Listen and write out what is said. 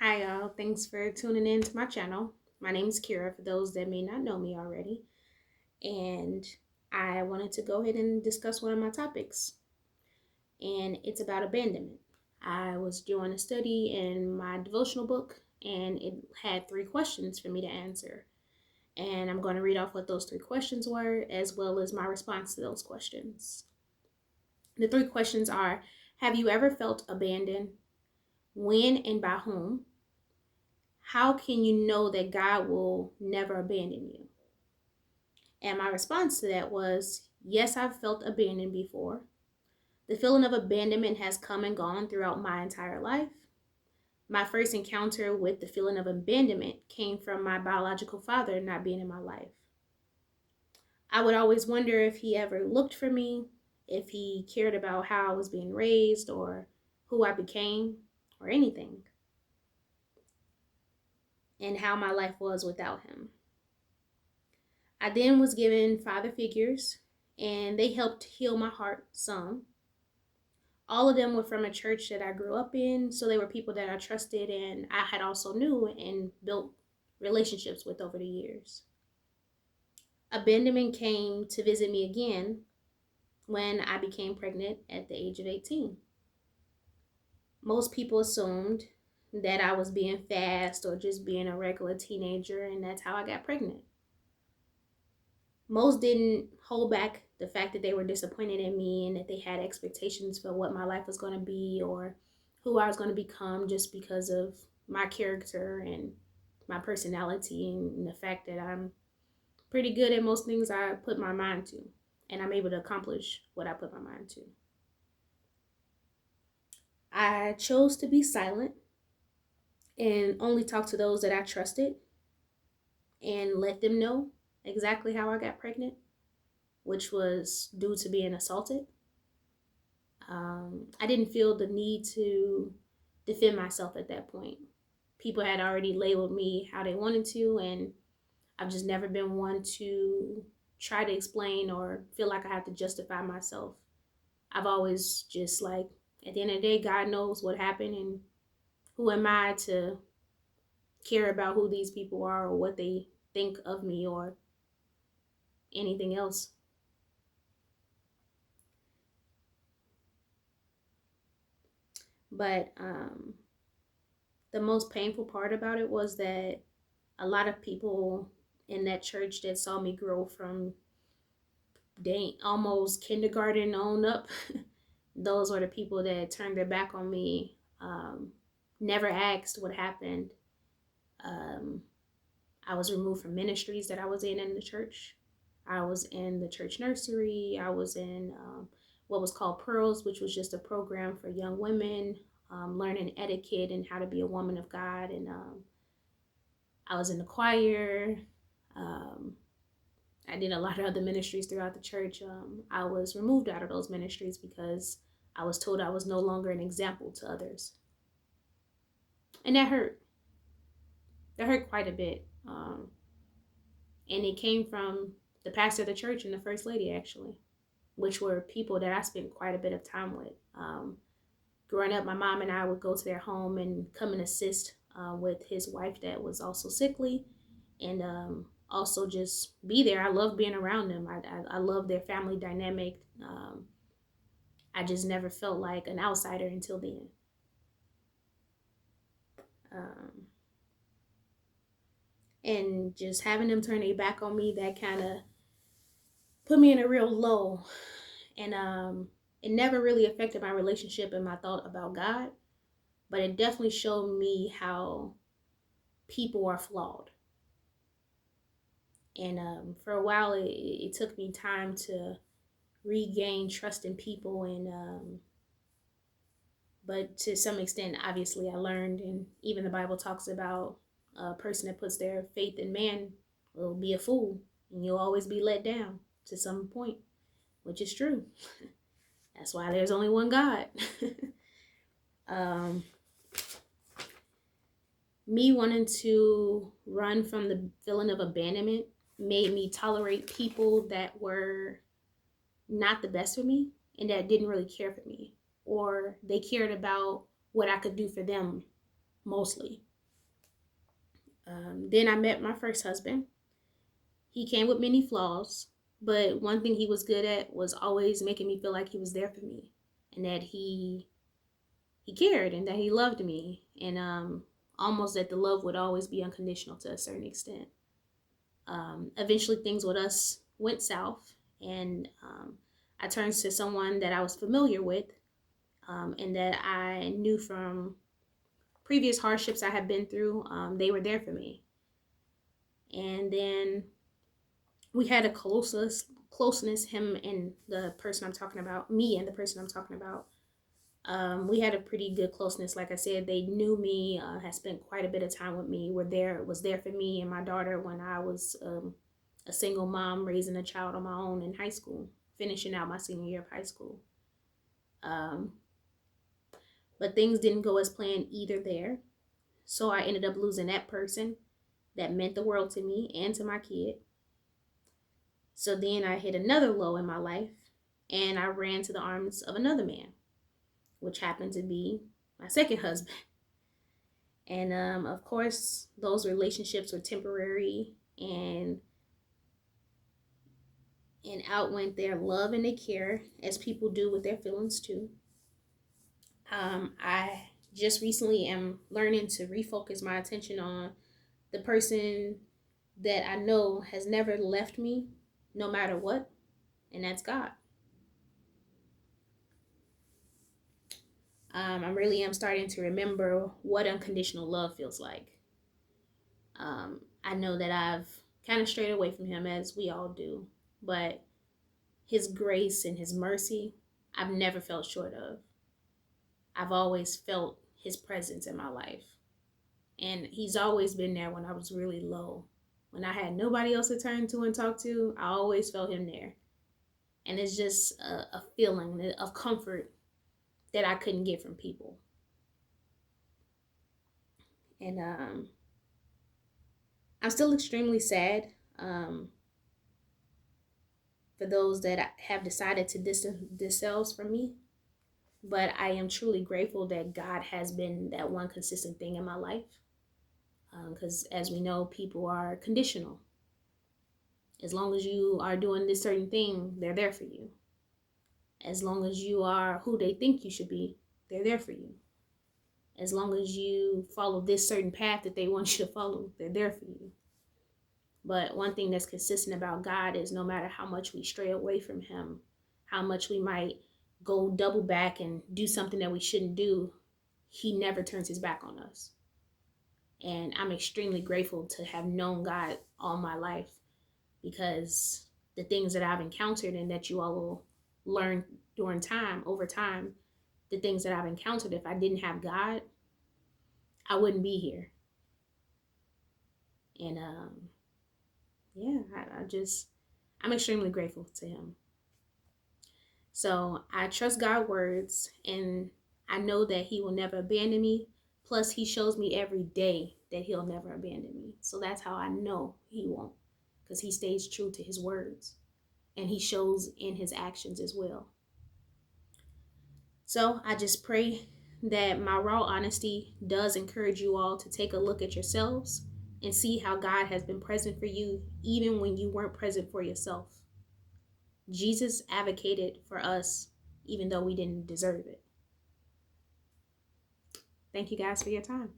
Hi, y'all. Thanks for tuning in to my channel. My name is Kira, for those that may not know me already. And I wanted to go ahead and discuss one of my topics, and it's about abandonment. I was doing a study in my devotional book, and it had 3 questions for me to answer. And I'm going to read off what those 3 questions were, as well as my response to those questions. The 3 questions are: have you ever felt abandoned? When and by whom? How can you know that God will never abandon you? And my response to that was, yes, I've felt abandoned before. The feeling of abandonment has come and gone throughout my entire life. My first encounter with the feeling of abandonment came from my biological father not being in my life. I would always wonder if he ever looked for me, if he cared about how I was being raised or who I became or anything, and how my life was without him. I then was given father figures, and they helped heal my heart some. All of them were from a church that I grew up in, so they were people that I trusted and I had also knew and built relationships with over the years. Abandonment came to visit me again when I became pregnant at the age of 18. Most people assumed that I was being fast or just being a regular teenager, and that's how I got pregnant. Most didn't hold back the fact that they were disappointed in me and that they had expectations for what my life was going to be or who I was going to become, just because of my character and my personality and the fact that I'm pretty good at most things I put my mind to, and I'm able to accomplish what I put my mind to. I chose to be silent and only talk to those that I trusted and let them know exactly how I got pregnant, which was due to being assaulted. I didn't feel the need to defend myself at that point. People had already labeled me how they wanted to, and I've just never been one to try to explain or feel like I have to justify myself. I've always just like, at the end of the day, God knows what happened, and who am I to care about who these people are or what they think of me or anything else. But the most painful part about it was that a lot of people in that church that saw me grow from almost kindergarten on up, those were the people that turned their back on me, never asked what happened. Um, I was removed from ministries that I was in the church. I was in the church nursery. I was in what was called Pearls, which was just a program for young women, learning etiquette and how to be a woman of God. And I was in the choir. Um, I did a lot of other ministries throughout the church. I was removed out of those ministries because I was told I was no longer an example to others. And that hurt. That hurt quite a bit. And it came from the pastor of the church and the first lady, actually, which were people that I spent quite a bit of time with. Growing up, my mom and I would go to their home and come and assist with his wife that was also sickly, and also just be there. I love being around them. I love their family dynamic. I just never felt like an outsider until then. Um, and just having them turn their back on me, that kind of put me in a real low. And it never really affected my relationship and my thought about God, but it definitely showed me how people are flawed. And for a while, it took me time to regain trust in people. And but to some extent, obviously, I learned, and even the Bible talks about a person that puts their faith in man will be a fool, and you'll always be let down to some point, which is true. That's why there's only one God. um, Me wanting to run from the feeling of abandonment made me tolerate people that were not the best for me and that didn't really care for me, or they cared about what I could do for them mostly. Then I met my first husband. He came with many flaws, but one thing he was good at was always making me feel like he was there for me, and that he cared, and that he loved me, and almost that the love would always be unconditional to a certain extent. Eventually, things with us went south, and I turned to someone that I was familiar with, and that I knew from previous hardships I had been through. They were there for me, and then we had a closeness, him and the person I'm talking about, me and the person I'm talking about. We had a pretty good closeness. Like I said, they knew me, had spent quite a bit of time with me, was there for me and my daughter when I was a single mom raising a child on my own in high school, finishing out my senior year of high school. Um, but things didn't go as planned either there. So I ended up losing that person that meant the world to me and to my kid. So then I hit another low in my life, and I ran to the arms of another man, which happened to be my second husband. And of course, those relationships were temporary, and out went their love and their care, as people do with their feelings too. I just recently am learning to refocus my attention on the person that I know has never left me, no matter what, and that's God. I really am starting to remember what unconditional love feels like. I know that I've kind of strayed away from Him, as we all do, but His grace and His mercy, I've never felt short of. I've always felt His presence in my life. And He's always been there when I was really low. When I had nobody else to turn to and talk to, I always felt Him there. And it's just a feeling of comfort that I couldn't get from people. And I'm still extremely sad for those that have decided to distance themselves from me. But I am truly grateful that God has been that one consistent thing in my life. Because as we know, people are conditional. As long as you are doing this certain thing, they're there for you. As long as you are who they think you should be, they're there for you. As long as you follow this certain path that they want you to follow, they're there for you. But one thing that's consistent about God is no matter how much we stray away from Him, how much we might go double back and do something that we shouldn't do, He never turns His back on us. And I'm extremely grateful to have known God all my life, because the things that I've encountered and that you all will learn over time, the things that I've encountered, if I didn't have God, I wouldn't be here. And yeah, I'm extremely grateful to Him. So I trust God's words, and I know that He will never abandon me. Plus, He shows me every day that He'll never abandon me. So that's how I know He won't, because He stays true to His words, and He shows in His actions as well. So I just pray that my raw honesty does encourage you all to take a look at yourselves and see how God has been present for you even when you weren't present for yourself. Jesus advocated for us even though we didn't deserve it. Thank you guys for your time.